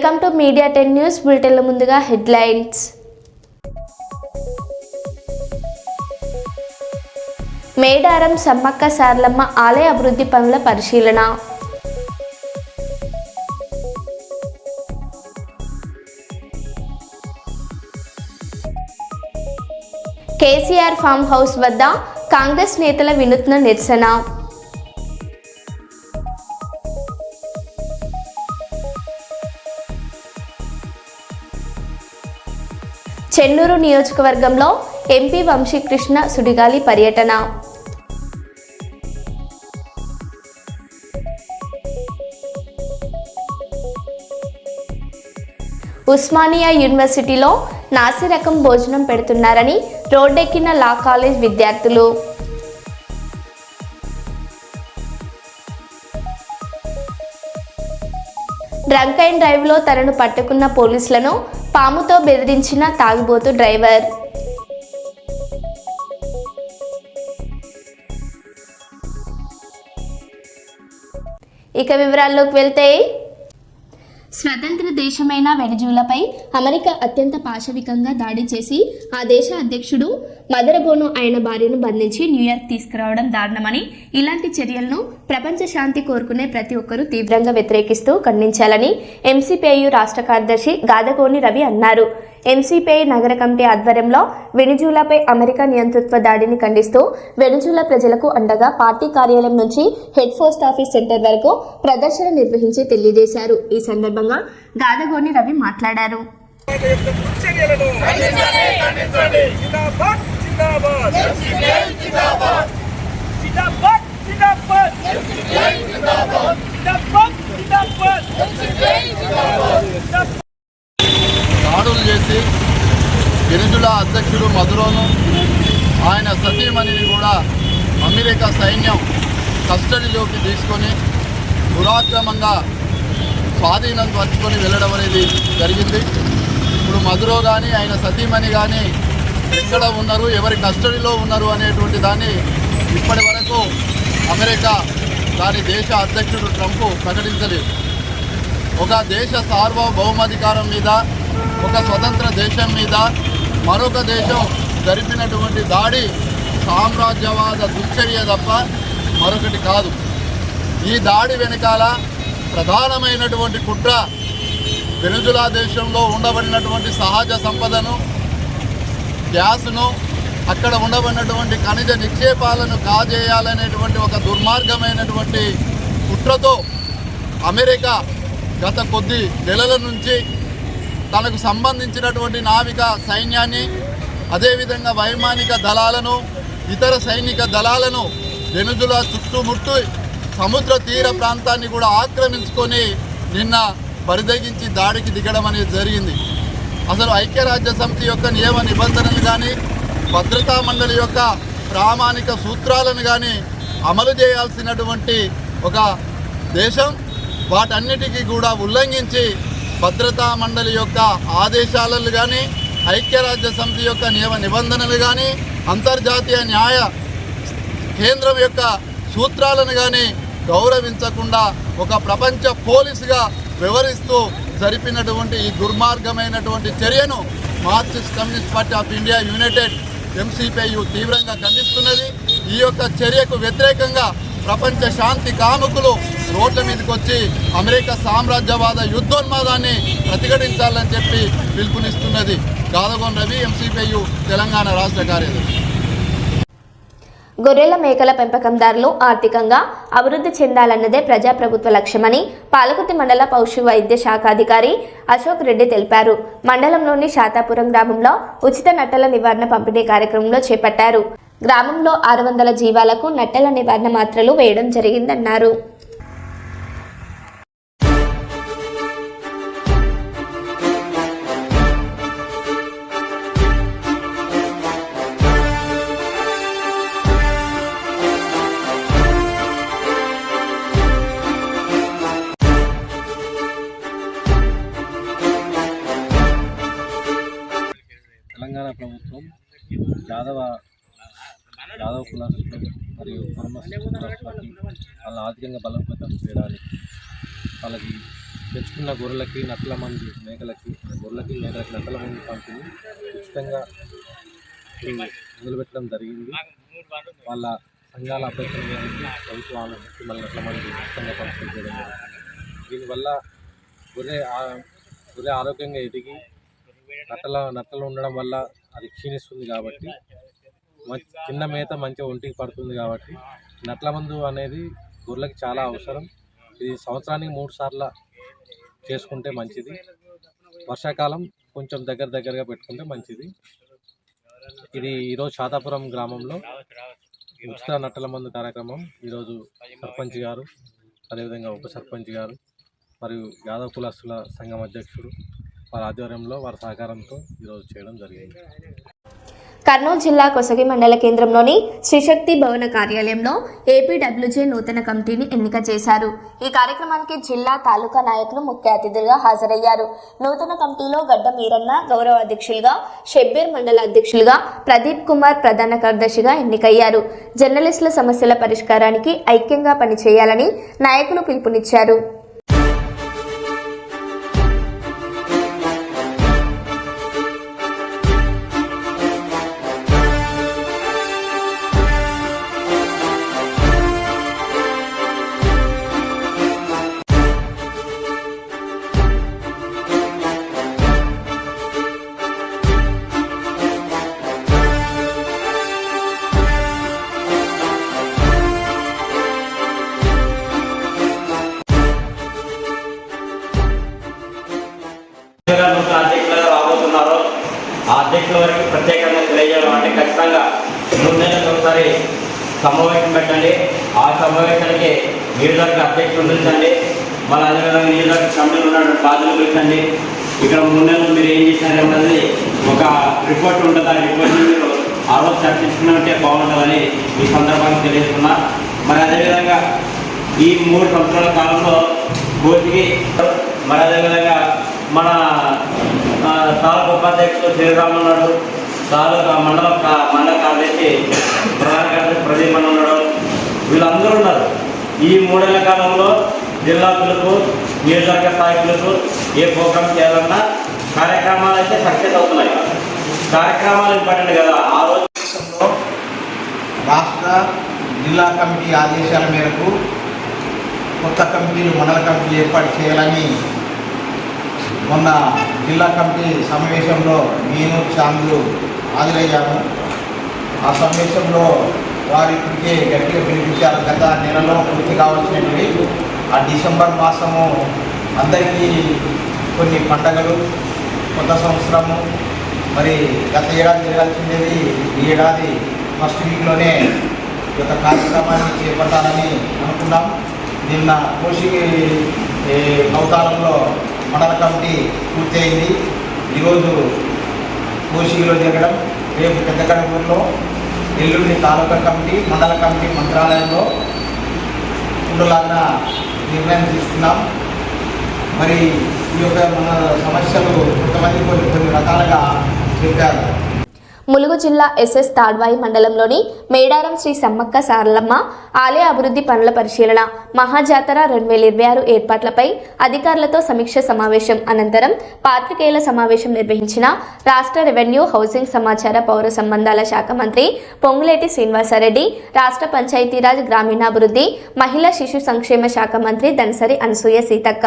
Welcome to media 10 news బులెటిన్ల ముందుగా headlines. Medaram Sammakka Saralamma ఆలయ అభివృద్ధి పనుల పరిశీలన. కేసీఆర్ ఫామ్ హౌస్ వద్ద కాంగ్రెస్ నేతల వినూత్న నిరసన. చెన్నూరు నియోజకవర్గంలో ఎంపీ వంశీకృష్ణ సుడిగాలి పర్యటన. ఉస్మానియా యూనివర్సిటీలో నాసిరకం భోజనం పెడుతున్నారని రోడ్డెక్కిన లా కాలేజ్ విద్యార్థులు. డ్రంక్ అండ్ డ్రైవ్లో తనను పట్టుకున్న పోలీసులను పాముతో బెదిరించిన తాగుబోతు డ్రైవర్. ఇక వివరాల్లోకి వెళ్తే, స్వతంత్ర దేశమైన వెనిజులాపై అమెరికా అత్యంత పాశవికంగా దాడి చేసి ఆ దేశ అధ్యక్షుడు మదరబోనో ఆయన భార్యను బంధించి న్యూయార్క్ తీసుకురావడం దారుణమని, ఇలాంటి చర్యలను ప్రపంచ శాంతి కోరుకునే ప్రతి ఒక్కరూ తీవ్రంగా వ్యతిరేకిస్తూ ఖండించాలని ఎంసీపీఐయు రాష్ట్ర కార్యదర్శి గాదగోని రవి అన్నారు. ఎంసీపీఐ నగర కమిటీ ఆధ్వర్యంలో వెనిజులాపై అమెరికా నియంతృత్వ దాడిని ఖండిస్తూ వెనిజులా ప్రజలకు అండగా పార్టీ కార్యాలయం నుంచి హెడ్ పోస్ట్ ఆఫీస్ సెంటర్ వరకు ప్రదర్శన నిర్వహించి తెలియజేశారు. ఈ సందర్భంగా గాదగోని రవి మాట్లాడారు. దాడులు చేసి వెనిజులా అధ్యక్షుడు మదురోను ఆయన సతీమణిని కూడా అమెరికా సైన్యం కస్టడీలోకి తీసుకొని దురాక్రమంగా స్వాధీనం పరుచుకొని వెళ్ళడం అనేది జరిగింది. ఇప్పుడు మదురో కానీ ఆయన సతీమణి కానీ ఎక్కడ ఉన్నారు, ఎవరి కస్టడీలో ఉన్నారు అనేటువంటి దాన్ని ఇప్పటి వరకు అమెరికా దాని దేశ అధ్యక్షుడు ట్రంప్ ప్రకటించలేదు. ఒక దేశ సార్వభౌమాధికారం మీద, ఒక స్వతంత్ర దేశం మీద మరొక దేశం జరిపినటువంటి దాడి సామ్రాజ్యవాద దుశ్చర్య తప్ప మరొకటి కాదు. ఈ దాడి వెనకాల ప్రధానమైనటువంటి కుట్ర వెనిజులా దేశంలో ఉండబడినటువంటి సహజ సంపదను, గ్యాస్ను, అక్కడ ఉండబడినటువంటి ఖనిజ నిక్షేపాలను కాజేయాలనేటువంటి ఒక దుర్మార్గమైనటువంటి కుట్రతో అమెరికా గత కొద్ది నెలల నుంచి తనకు సంబంధించినటువంటి నావిక సైన్యాన్ని, అదేవిధంగా వైమానిక దళాలను, ఇతర సైనిక దళాలను వెనిజులా చుట్టుముట్టు సముద్ర తీర ప్రాంతాన్ని కూడా ఆక్రమించుకొని నిన్న బరిదగించి దాడికి దిగడం అనేది జరిగింది. అసలు ఐక్యరాజ్య సమితి యొక్క నియమ నిబంధనలు కానీ, భద్రతా మండలి యొక్క ప్రామాణిక సూత్రాలను కానీ అమలు చేయాల్సినటువంటి ఒక దేశం వాటన్నిటికీ కూడా ఉల్లంఘించి భద్రతా మండలి యొక్క ఆదేశాలను కానీ, ఐక్యరాజ్య సమితి యొక్క నియమ నిబంధనలు కానీ, అంతర్జాతీయ న్యాయ కేంద్రం యొక్క సూత్రాలను కానీ గౌరవించకుండా ఒక ప్రపంచ పోలీసుగా వ్యవహరిస్తూ జరిపినటువంటి ఈ దుర్మార్గమైనటువంటి చర్యను Marxist communist party of India United MCPIU తీవ్రంగా ఖండిస్తున్నది. ఈ యొక్క చర్యకు వ్యతిరేకంగా ప్రపంచ శాంతి కాముకులు రోడ్ల మీదకి వచ్చి అమెరికా సామ్రాజ్యవాద యుద్ధోన్మాదాన్ని ప్రతిఘటించాలని చెప్పి పిలుపునిస్తున్నది. గాదగోని రవి, ఎంసీపీఐయు తెలంగాణ రాష్ట్ర కార్యదర్శి. గొర్రెల మేకల పెంపకందారులు ఆర్థికంగా అభివృద్ధి చెందాలన్నదే ప్రజాప్రభుత్వ లక్ష్యమని పాలకుర్తి మండల పశు వైద్య శాఖాధికారి అశోక్ రెడ్డి తెలిపారు. మండలంలోని శాతాపురం గ్రామంలో ఉచిత నట్టల నివారణ పంపిణీ కార్యక్రమంలో చేపట్టారు. గ్రామంలో 600 జీవాలకు నట్టల నివారణ మాత్రలు వేయడం జరిగిందన్నారు. తెలంగాణ ప్రభుత్వం యాదవ కులస్తులు మరియు కుటుంబ వాళ్ళని ఆర్థికంగా బలోపేతం చేయడానికి వాళ్ళకి తెచ్చుకున్న గొర్రెలకి నట్టల మంది మేకలకి నట్టల మంది పంపిణీ ఉచితంగా మొదలుపెట్టడం జరిగింది. వాళ్ళ సంఘాల అభ్యర్థన మేరకు ప్రభుత్వ ఆలోచించి మళ్ళీ నట్టల మంది ఉచితంగా పంపిణీ చేయడం జరిగింది. దీనివల్ల గొర్రె ఆరోగ్యంగా ఎదిగి నట్టలు ఉండడం వల్ల అది క్షీణిస్తుంది కాబట్టి చిన్న మేత మంచిగా ఒంటికి పడుతుంది కాబట్టి నట్ల మందు అనేది గొర్రెలకు చాలా అవసరం. ఇది సంవత్సరానికి 3 సార్లు చేసుకుంటే మంచిది. వర్షాకాలం కొంచెం దగ్గరగా పెట్టుకుంటే మంచిది. ఇది ఈరోజు షాతాపురం గ్రామంలో ఉచిత నట్టల మందు కార్యక్రమం ఈరోజు సర్పంచ్ గారు, అదేవిధంగా ఉప సర్పంచ్ గారు మరియు యాదవ్ కులస్తుల సంఘం అధ్యక్షుడు వారి ఆధ్వర్యంలో వారి సహకారంతో ఈరోజు చేయడం జరిగింది. కర్నూలు జిల్లా కొసగి మండల కేంద్రంలోని శ్రీశక్తి భవన కార్యాలయంలో ఏపీడబ్ల్యూజే నూతన కమిటీని ఎన్నిక చేశారు. ఈ కార్యక్రమానికి జిల్లా తాలూకా నాయకులు ముఖ్య అతిథులుగా హాజరయ్యారు. నూతన కమిటీలో గడ్డ మీరన్న గౌరవ అధ్యక్షులుగా, షెబ్బీర్ మండల అధ్యక్షులుగా, ప్రదీప్ కుమార్ ప్రధాన కార్యదర్శిగా ఎన్నికయ్యారు. జర్నలిస్టుల సమస్యల పరిష్కారానికి ఐక్యంగా పనిచేయాలని నాయకులు పిలుపునిచ్చారు. అధ్యక్షులుగా రాబోతున్నారు. ఆ అధ్యక్షుల వారికి ప్రత్యేకంగా తెలియజేయడం అంటే ఖచ్చితంగా 3 నెలలకు ఒకసారి సమావేశం పెట్టండి. ఆ సమావేశానికి నియోజకవర్గ అధ్యక్షులు పిలిచండి. మళ్ళీ అదేవిధంగా నియోజకవర్గ కమిటీలు ఉన్న బాధ్యులు పిలిచండి. ఇక్కడ 3 నెలలు మీరు ఏం చేశారనేది ఒక రిపోర్ట్ ఉంటుంది. ఆ రిపోర్ట్ని మీరు ఆ రోజు చర్చించుకున్నట్టే బాగుంటుందని ఈ సందర్భంగా తెలియజేస్తున్నా. మరి అదేవిధంగా ఈ 3 సంవత్సరాల కాలంలో కోర్టుకి మరి అదేవిధంగా మన తాలూకా ఉపాధ్యక్షుడు శ్రీరాములు ఉన్నాడు, తాలూకా మండల కార్యదర్శి ప్రధాన కార్యదర్శి ప్రదీప్ అని ఉన్నాడు. వీళ్ళందరూ ఉన్నారు. ఈ 3 నెలల కాలంలో జిల్లా పిలుపు, నియోజకవర్గ స్థాయి పిలుపు ఏ ప్రోగ్రామ్ చేయాలన్నా కార్యక్రమాలు అయితే సక్సెస్ అవుతున్నాయి. కార్యక్రమాలు ఇంపార్టెంట్ కదా. ఆ రోజు రాష్ట్ర జిల్లా కమిటీ ఆదేశాల మేరకు కొత్త కమిటీలు, మండల కమిటీలు ఏర్పాటు చేయాలని మొన్న జిల్లా కమిటీ సమావేశంలో నేను చాంద్రు హాజరయ్యాము. ఆ సమావేశంలో వారు ఇప్పటికే గట్టిగా పిలిపించారు. గత నెలలో పూర్తి కావాల్సినవి ఆ డిసెంబర్ మాసము అందరికీ కొన్ని పండగలు, కొత్త సంవత్సరము, మరి గత ఏడాది జరగాల్సిందేది ఈ ఏడాది ఫస్ట్ వీక్లోనే ఈ యొక్క కార్యక్రమాన్ని చేపట్టాలని అనుకున్నాం. నిన్న కోసిగి అవతారంలో మండల కమిటీ పూర్తయింది. ఈరోజు కోసిగిలో జరగడం, రేపు పెద్దగడపూర్లో, ఎల్లుండి తాలూకా కమిటీ, మండల కమిటీ మంత్రాలయంలో ఉండలాగా నిర్ణయం తీసుకున్నాం. మరి ఈ యొక్క మన సమస్యలు కొంతమంది కొన్ని రకాలుగా చెప్పారు. ములుగు జిల్లా ఎస్ఎస్ తాడ్వాయి మండలంలోని మేడారం శ్రీ సమ్మక్క సారలమ్మ ఆలయ అభివృద్ధి పనుల పరిశీలన, మహాజాతర 2026 ఏర్పాట్లపై అధికారులతో సమీక్ష సమావేశం అనంతరం పాత్రికేయుల సమావేశం నిర్వహించిన రాష్ట్ర రెవెన్యూ, హౌసింగ్, సమాచార, పౌర సంబంధాల శాఖ మంత్రి పొంగులేటి శ్రీనివాసరెడ్డి, రాష్ట్ర పంచాయతీరాజ్, గ్రామీణాభివృద్ధి, మహిళా శిశు సంక్షేమ శాఖ మంత్రి దన్సరి అనసూయ సీతక్క.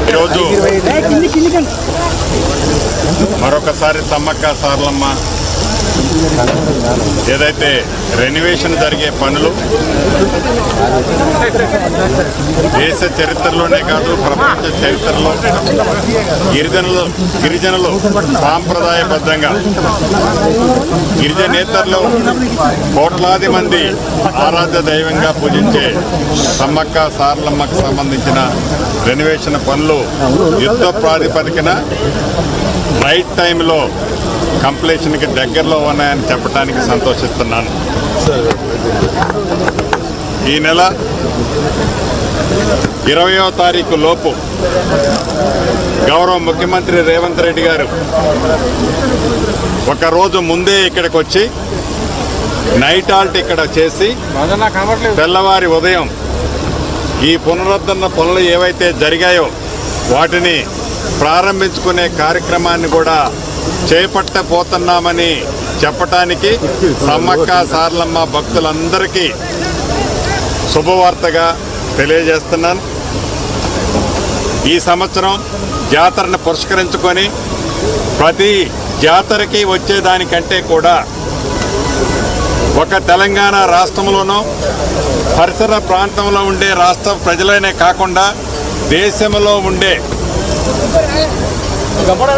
ఈరోజు మరొకసారి సమ్మక్క సారలమ్మ ఏదైతే రెనోవేషన్ జరిగే పనులు దేశ చరిత్రలోనే కాదు ప్రపంచ చరిత్రలో గిరిజనులు సాంప్రదాయబద్ధంగా గిరిజనేతరులు కోట్లాది మంది ఆరాధ్య దైవంగా పూజించే సమ్మక్క సారలమ్మకు సంబంధించిన రెనోవేషన్ పనులు యుద్ధ ప్రాతిపదికన రైట్ టైంలో కంప్లీషన్కి దగ్గరలో ఉన్నాయని చెప్పడానికి సంతోషిస్తున్నాను. ఈ నెల 20వ తారీఖు లోపు గౌరవ ముఖ్యమంత్రి రేవంత్ రెడ్డి గారు ఒకరోజు ముందే ఇక్కడికి వచ్చి నైట్ హాల్ట్ ఇక్కడ చేసి తెల్లవారి ఉదయం ఈ పునరుద్ధరణ పనులు ఏవైతే జరిగాయో వాటిని ప్రారంభించుకునే కార్యక్రమాన్ని కూడా చేపట్టబోతున్నామని చెప్పటానికి సమ్మక్క సారలమ్మ భక్తులందరికీ శుభవార్తగా తెలియజేస్తున్నాను. ఈ సంవత్సరం జాతరను పురస్కరించుకొని ప్రతి జాతరకి వచ్చేదానికంటే కూడా ఒక తెలంగాణ రాష్ట్రంలోనూ పరిసర ప్రాంతంలో ఉండే రాష్ట్ర ప్రజలనే కాకుండా దేశంలో ఉండే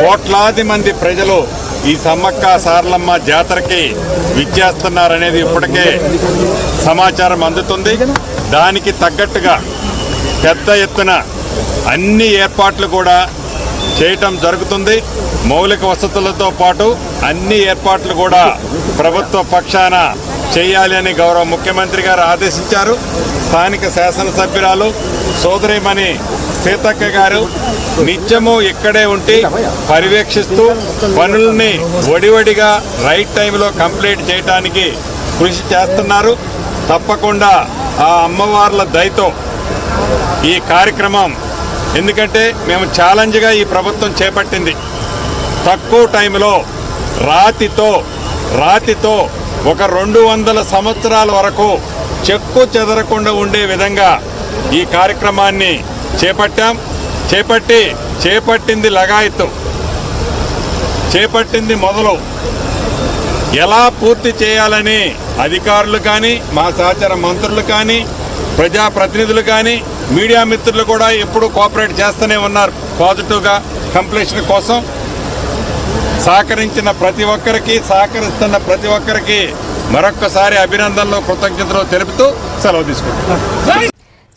కోట్లాది మంది ప్రజలు ఈ సమ్మక్క సారలమ్మ జాతరకి విచ్చేస్తున్నారనేది ఇప్పటికే సమాచారం అందుతుంది. దానికి తగ్గట్టుగా పెద్ద ఎత్తున అన్ని ఏర్పాట్లు కూడా చేయటం జరుగుతుంది. మౌలిక వసతులతో పాటు అన్ని ఏర్పాట్లు కూడా ప్రభుత్వ పక్షాన చేయాలి అని గౌరవ ముఖ్యమంత్రి గారు ఆదేశించారు. స్థానిక శాసనసభ్యురాలు సోదరిమణి సీతక్క గారు నిత్యము ఇక్కడే ఉండి పర్యవేక్షిస్తూ పనుల్ని వడివడిగా రైట్ టైంలో కంప్లీట్ చేయడానికి కృషి చేస్తున్నారు. తప్పకుండా ఆ అమ్మవార్ల దయతో ఈ కార్యక్రమం, ఎందుకంటే మేము ఛాలెంజ్గా ఈ ప్రభుత్వం చేపట్టింది, తక్కువ టైంలో రాతితో ఒక 200 సంవత్సరాల వరకు చెక్కు చెదరకుండా ఉండే విధంగా ఈ కార్యక్రమాన్ని చేపట్టింది లగాయత్తు, చేపట్టింది మొదలు. ఎలా పూర్తి చేయాలని అధికారులు కానీ, మా సహచర మంత్రులు కానీ, ప్రజాప్రతినిధులు కానీ, మీడియా మిత్రులు కూడా ఎప్పుడూ కోఆపరేట్ చేస్తూనే ఉన్నారు పాజిటివ్గా కంప్లీషన్ కోసం. సహకరించిన ప్రతి ఒక్కరికి, సహకరిస్తున్న ప్రతి ఒక్కరికి మరొక్కసారి అభినందనలు, కృతజ్ఞతలు తెలుపుతూ సెలవు తీసుకుంటున్నాను.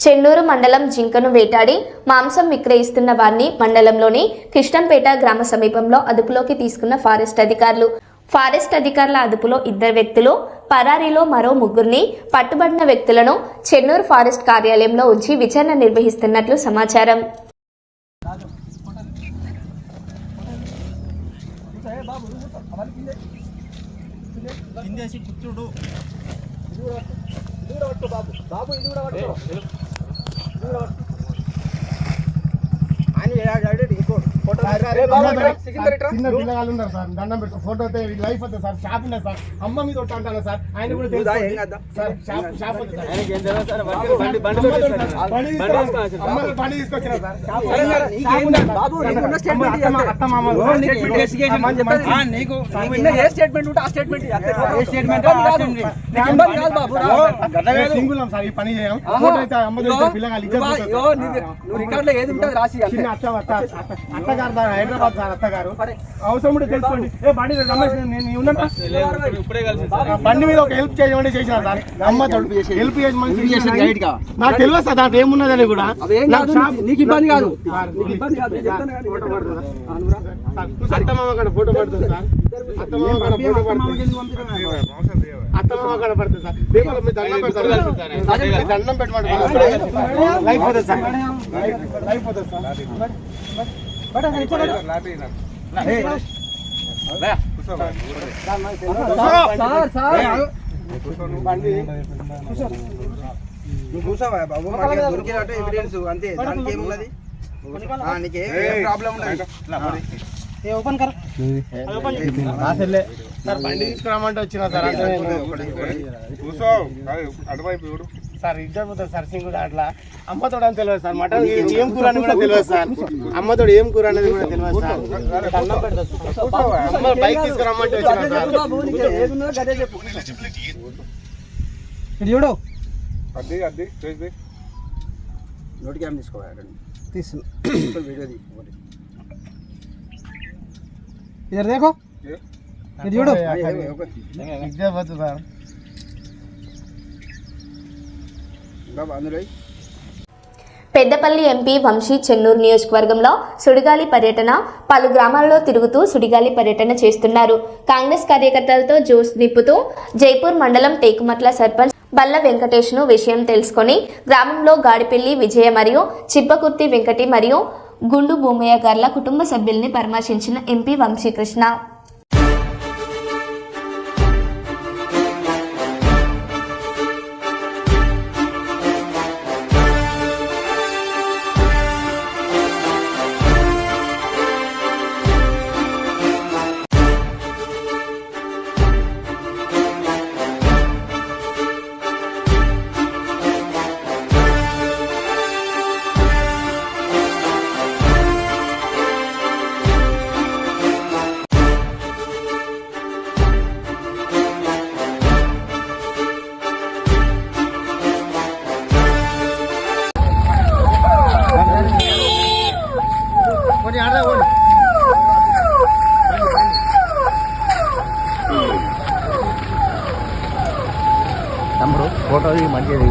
చెన్నూరు మండలం జింకను వేటాడి మాంసం విక్రయిస్తున్న వారిని మండలంలోని కిష్టంపేట గ్రామ సమీపంలో అదుపులోకి తీసుకున్న ఫారెస్ట్ అధికారులు. ఫారెస్ట్ అధికారుల అదుపులో 2 వ్యక్తులు, పరారీలో మరో 3 పట్టుబడిన వ్యక్తులను చెన్నూరు ఫారెస్ట్ కార్యాలయంలో ఉంచి విచారణ నిర్వహిస్తున్నట్లు సమాచారం. చిన్న పిల్లగాళ్ళు ఉన్నారు సార్, దండం పెట్టుకో ఫోటో అయితే లైఫ్ అవుతుంది సార్. షాప్ ఉన్నది సార్, అమ్మ మీద అంటాను సార్. ఆయన కూడా తెలుసు సార్, షాప్ అవుతుంది బండి తీసుకొచ్చిన సింగులం సార్. ఈ పని చేయం ఫోటో అయితే అమ్మ పిల్లగాళ్ళు అట్ట గారు హైదరాబాద్ సార్ అత్తగారు అవసరం ఉంటే తెలుసుకోండి. బండి రమేష్ నేను ఉన్నాను బండి మీద ఒక హెల్ప్ చేయమంటే చేసిన సార్ అమ్మతోడు హెల్ప్ చేయమని నాకు తెలియదు సార్ దాంట్లో ఏమున్నదని కూడా నీకు ఇబ్బంది కాదు అత్తమ్మ అక్కడ ఫోటో పడుతుంది సార్ అత్తమ్మ అక్కడ ఫోటో పడుతుంది అత్తమ్మ అక్కడ పడుతుంది సార్ మీ దండం పెడతారు దండం పెట్టమంటే లైఫ్ అవుతుంది సార్ లైఫ్ అవుతుంది నువ్వు కూర్చోవా బాబు దొరికినట్టు ఎవిడెన్స్ అంతే దానికి ఏమున్నది నీకే ప్రాబ్లం ఉండదు సార్ బండి తీసుకురామంటే వచ్చిన సార్ సార్ ఇద్దరు పోతారు సార్ సింగు అట్లా అమ్మతోడు అని తెలియదు సార్ మటన్ ఏం కూర అని కూడా తెలియదు సార్ అమ్మతోడు ఏం కూర అనేది కూడా తెలియదు సార్ బైక్ తీసుకురమ్మంటే వచ్చిన సార్ చూడు నోటి క్యామ్ తీసుకోవాలి వీడియో తీసుకోవాలి ఇద్దరు దేకో ఇది చూడు ఇద్దరు పోతుంది సార్ అందులో పెద్దపల్లి ఎంపీ వంశీ చెన్నూరు నియోజకవర్గంలో సుడిగాలి పర్యటన పలు గ్రామాల్లో తిరుగుతూ సుడిగాలి పర్యటన చేస్తున్నారు. కాంగ్రెస్ కార్యకర్తలతో జోష్ నింపుతూ జైపూర్ మండలం టేకుమట్ల సర్పంచ్ బల్ల వెంకటేష్ను విషయం తెలుసుకొని గ్రామంలో గాడిపల్లి విజయ మరియు చిప్పకుర్తి వెంకటి మరియు గుండు భూమయ్య గార్ల కుటుంబ సభ్యుల్ని పరామర్శించిన ఎంపీ వంశీకృష్ణ. ఫోటో మంచిది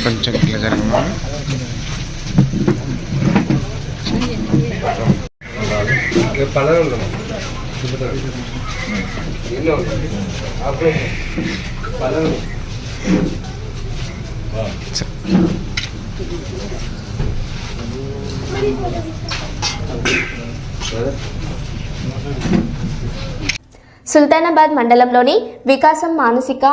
కొంచెం ఇట్లా జరగమా సుల్తానాబాద్ మండలంలోని వికాసం మానసిక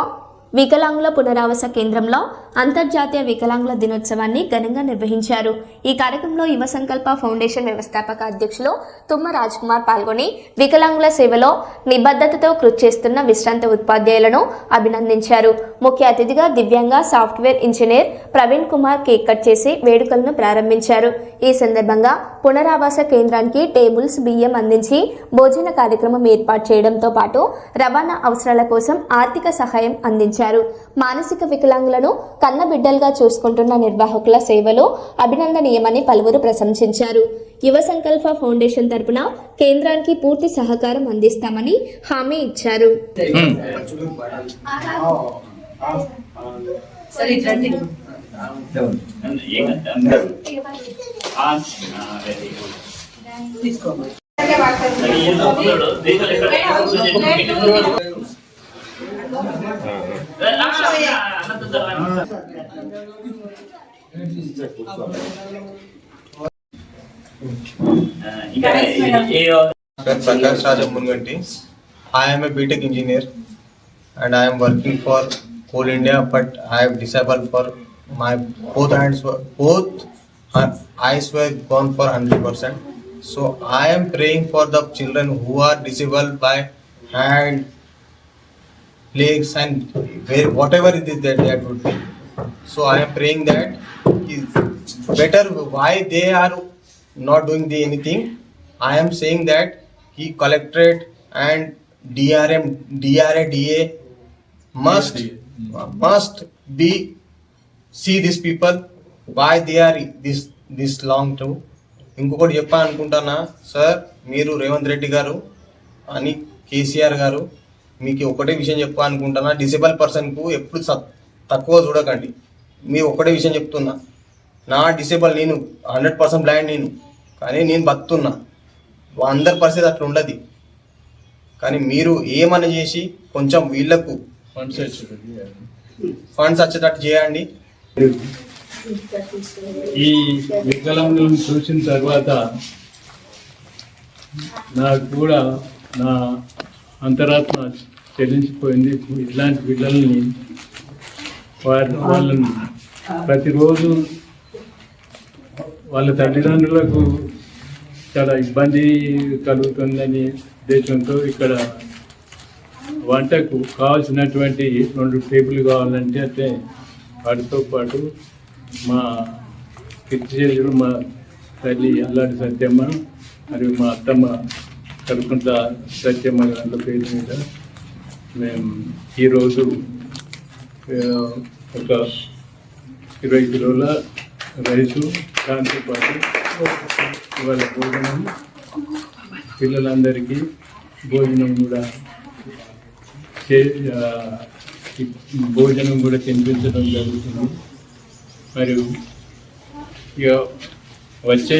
వికలాంగుల పునరావాస కేంద్రంలో అంతర్జాతీయ వికలాంగుల దినోత్సవాన్ని ఘనంగా నిర్వహించారు. ఈ కార్యక్రమంలో యువ సంకల్ప ఫౌండేషన్ వ్యవస్థాపక అధ్యక్షులు తుమ్మ రాజ్ కుమార్ పాల్గొని వికలాంగుల సేవలో నిబద్ధతతో కృషి చేస్తున్న విశ్రాంత ఉపాధ్యాయులను అభినందించారు. ముఖ్య అతిథిగా దివ్యాంగ software engineer Praveen Kumar cake cut చేసి వేడుకలను ప్రారంభించారు. ఈ సందర్భంగా పునరావాస కేంద్రానికి టేబుల్స్, బియ్యం అందించి భోజన కార్యక్రమం ఏర్పాటు చేయడంతో పాటు రవాణా అవసరాల కోసం ఆర్థిక సహాయం అందించారు. మానసిక వికలాంగులను కన్నబిడ్డలుగా చూసుకుంటున్న నిర్వాహకుల సేవలు అభినందనీయమని పలువురు ప్రశంసించారు. యువ సంకల్ప ఫౌండేషన్ తరపున కేంద్రానికి పూర్తి సహకారం అందిస్తామని హామీ ఇచ్చారు. Prakash Raja Munganti. I am a BTech engineer and I am working for Coal India, but I have disabled for my both eyes were gone for 100%. So I am praying for the children who are disabled by hand, legs, and whatever it is that would be. So I am praying that it's better why they are not doing anything. I am saying that he collectorate and DRA must be see these people why they are this long to. ఇంకొకటి చెప్పాలనుకుంటున్నా sir, మీరు రేవంత్ రెడ్డి గారు అని కేసీఆర్ గారు మీకు ఒకటే విషయం చెప్పాలనుకుంటున్నా, disable పర్సన్కు ఎప్పుడు తక్కువ చూడకండి. మీరు ఒకటే విషయం చెప్తున్నా, నా డిసేబుల్ నేను 100% బ్లైండ్ నేను, కానీ నేను బతున్నా. అందరి పరిస్థితి అట్లా ఉండదు. కానీ మీరు ఏమని చేసి కొంచెం వీళ్ళకు ఫండ్స్ వచ్చేటట్టు చేయండి. ఈ వికలాంగులను చూసిన తర్వాత నాకు కూడా నా అంతరాత్మ చెల్లించిపోయింది. ఇట్లాంటి పిల్లల్ని వాళ్ళని ప్రతిరోజు వాళ్ళ తల్లిదండ్రులకు చాలా ఇబ్బంది కలుగుతుందని ఉద్దేశంతో ఇక్కడ వంటకు కావాల్సినటువంటి 2 టేబుల్ కావాలంటే అయితే వాటితో పాటు మా పిచ్చిచేయుడు మా తల్లి అల్లాడి సత్యమ్మ మరియు మా అత్తమ్మ కలుపుకుంట సత్యమ్మ గారి పేరు మీద మేము ఈరోజు ఒక 20 కిలోల రైసు, దాంతోపాటు ఇవాళ భోజనం, పిల్లలందరికీ భోజనం కూడా తినిపించడం జరుగుతుంది. మరియు ఇక వచ్చే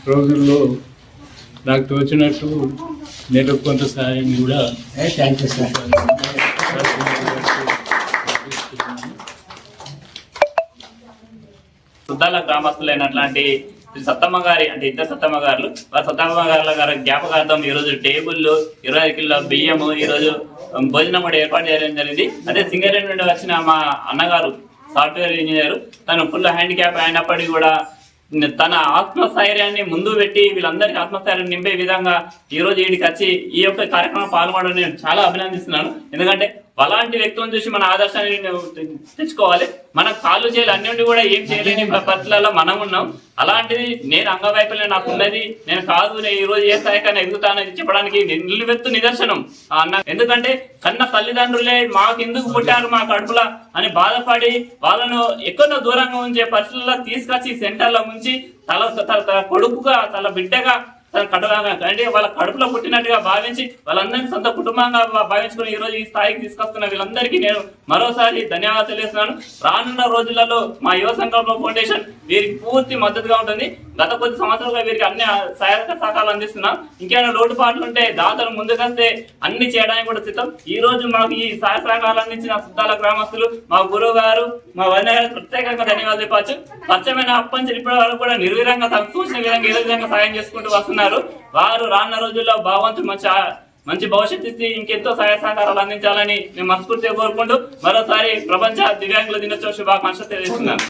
రోజుల్లో నాకు తోచినట్టు నేను కొంత సహాయం కూడా సుద్దాల గ్రామస్తులైనట్లాంటి సత్తమ్మ గారి అంటే ఇద్దరు సత్తమ్మ గారు వారి సత్తమ్మ గారి జ్ఞాపకార్థం ఈరోజు టేబుల్, 20 కిలో బియ్యము, ఈరోజు భోజనం కూడా ఏర్పాటు చేయడం జరిగింది. అదే సింగరేణి నుండి వచ్చిన మా అన్నగారు సాఫ్ట్వేర్ ఇంజనీర్, తను ఫుల్ హ్యాండిక్యాప్ అయినప్పటికీ కూడా తన ఆత్మస్థైర్యాన్ని ముందు పెట్టి వీళ్ళందరికీ ఆత్మస్థైర్యాన్ని నింపే విధంగా ఈరోజు వీడికి వచ్చి ఈ యొక్క కార్యక్రమం పాల్గొనడం నేను చాలా అభినందిస్తున్నాను. ఎందుకంటే అలాంటి వ్యక్తులను చూసి మన ఆదర్శాన్ని తెచ్చుకోవాలి. మన కాళ్ళు చేయాలి అన్నింటి కూడా ఏం చేయలేని పరిస్థితులలో మనం ఉన్నాం. అలాంటిది నేను అంగవైకల్యం నాకు ఉన్నది, నేను కాదు, నేను ఈ రోజు ఏ స్థాయికైనా ఎదుగుతానని చెప్పడానికి నిలువెత్తు నిదర్శనం అన్న. ఎందుకంటే కన్న తల్లిదండ్రులే మాకు ఎందుకు పుట్టారు మా కడుపులా అని బాధపడి వాళ్ళను ఎక్కడో దూరంగా ఉంచే పరిస్థితుల్లో తీసుకొచ్చి సెంటర్లో ఉంచి తల కొడుకుగా తల బిడ్డగా అంటే వాళ్ళ కడుపులో పుట్టినట్టుగా భావించి వాళ్ళందరినీ సొంత కుటుంబంగా భావించుకుని ఈ రోజు ఈ స్థాయికి తీసుకొస్తున్న వీళ్ళందరికీ నేను మరోసారి ధన్యవాదాలు తెలియజేస్తున్నాను. రానున్న రోజులలో మా యువ సంకల్ప ఫౌండేషన్ వీరికి పూర్తి మద్దతుగా ఉంటుంది. గత కొద్ది సంవత్సరాలుగా వీరికి అన్ని సహాయక సహకారాలు అందిస్తున్నాం. ఇంకేమైనా లోటుపాట్లు ఉంటే దాతలు ముందుకొస్తే అన్ని చేయడానికి కూడా సిద్ధం. ఈ రోజు మాకు ఈ సహాయ సహకారాలు అందించిన సుద్దాల గ్రామస్తులు, మా గురువు గారు, మా వదిన గారు ప్రత్యేకంగా ధన్యవాదాలు చెప్పచ్చు. స్వచ్ఛమైన అప్పంచి ఇప్పటి వరకు కూడా నిర్విధంగా తనకు చూసిన విధంగా ఏ విధంగా సాయం చేసుకుంటూ వస్తున్నారు. వారు రానున్న రోజుల్లో భగవంతుడు మంచి భవిష్యత్తు ఇచ్చి ఇంకెంతో సహాయ సహకారాలు అందించాలని మేము మనస్ఫూర్తిగా కోరుకుంటూ మరోసారి ప్రపంచ దివ్యాంగుల దినోత్సవ శుభాకాంక్షలు తెలియజేస్తున్నాను.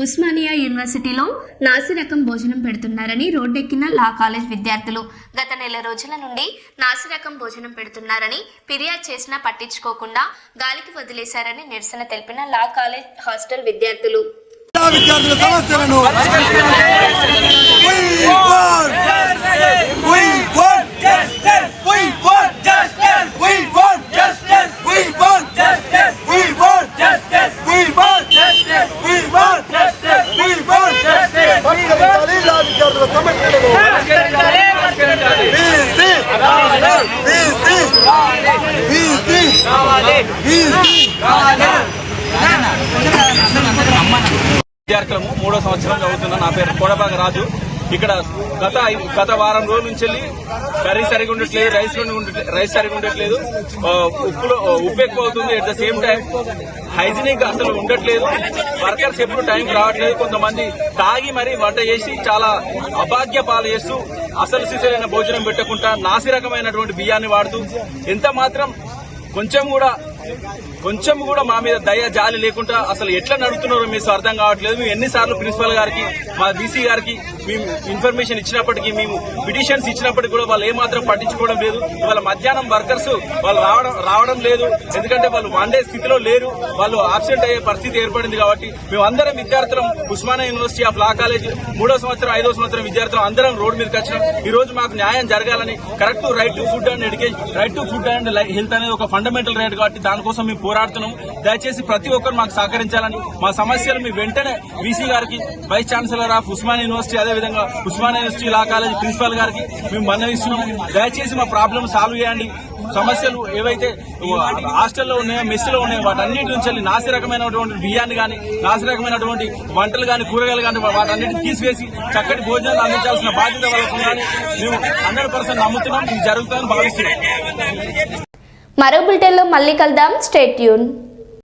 ఉస్మానియా యూనివర్సిటీలో నాసి రకం భోజనం పెడుతున్నారని రోడ్డెక్కిన లా కాలేజ్ విద్యార్థులు గత నెల రోజుల నుండి నాసి రకం భోజనం పెడుతున్నారని ఫిర్యాదు చేసినా పట్టించుకోకుండా గాలికి వదిలేశారని నిరసన తెలిపిన లా కాలేజ్ హాస్టల్ విద్యార్థులు. విద్యార్థుల సమస్యలను విద్యార్థులము 3వ సంవత్సరం చదువుతున్నా. నా పేరు కోడబాగ రాజు. ఇక్కడ గత వారం రోజుల నుంచి వెళ్ళి కర్రీ సరిగా ఉండట్లేదు, రైస్ సరిగా ఉండట్లేదు, ఉప్పు ఎక్కువ అవుతుంది. At the same time hygienic అసలు ఉండట్లేదు. వర్కర్స్ ఎప్పుడు టైంకి రావట్లేదు. కొంతమంది తాగి మరీ వంట చేసి చాలా అభాగ్య పాలు చేస్తూ అసలు సిసలైన భోజనం పెట్టకుండా నాసి రకమైనటువంటి బియ్యాన్ని వాడుతూ ఎంత మాత్రం కొంచెం కూడా మా మీద దయ జాలి లేకుండా అసలు ఎట్లా నడుపుతున్నారో మీకు అర్థం కావట్లేదు. మేము ఎన్నిసార్లు ప్రిన్సిపల్ గారికి, మా బీసీ గారికి మేము ఇన్ఫర్మేషన్ ఇచ్చినప్పటికీ, మేము పిటిషన్స్ ఇచ్చినప్పటికీ కూడా వాళ్ళు ఏమాత్రం పట్టించుకోవడం లేదు. ఇవాళ మధ్యాహ్నం వర్కర్స్ వాళ్ళు రావడం లేదు. ఎందుకంటే వాళ్ళు వండే స్థితిలో లేరు, వాళ్ళు ఆబ్సెంట్ అయ్యే పరిస్థితి ఏర్పడింది. కాబట్టి మేము అందరం విద్యార్థులం, Osmania university of law college 3వ సంవత్సరం 5వ సంవత్సరం విద్యార్థులం అందరం రోడ్డు మీదకి వచ్చినాం. ఈ రోజు మాకు న్యాయం జరగాలని, correct right to food and education, right to food and health అనేది ఒక ఫండమెంటల్ రైట్ కాబట్టి దానికోసం మేము పోరాడుతున్నాం. దయచేసి ప్రతి ఒక్కరు మాకు సహకరించాలని, మా సమస్యలు మీ వెంటనే వీసీ గారికి, vice chancellor of Osmania university, అదేవిధంగా Osmania university law college principal గారికి మేము మనవిస్తున్నాం. దయచేసి మా ప్రాబ్లం సాల్వ్ చేయండి. సమస్యలు ఏవైతే హాస్టల్లో ఉన్నాయో, మెస్సులో ఉన్నాయో వాటన్నిటి నుంచి వెళ్ళి నాసి రకమైనటువంటి బియ్యాన్ని కానీ, నాసి రకమైనటువంటి వంటలు కానీ, కూరగాయలు కానీ వాటన్నిటిని తీసివేసి చక్కటి భోజనాలు అందించాల్సిన బాధ్యత వాళ్ళకు ఉందని మేము 100% నమ్ముతున్నాం. ఇది జరుగుతుందని భావిస్తున్నాం. మరో బులెటిన్లో మళ్ళీ కలుద్దాం. Stay tune.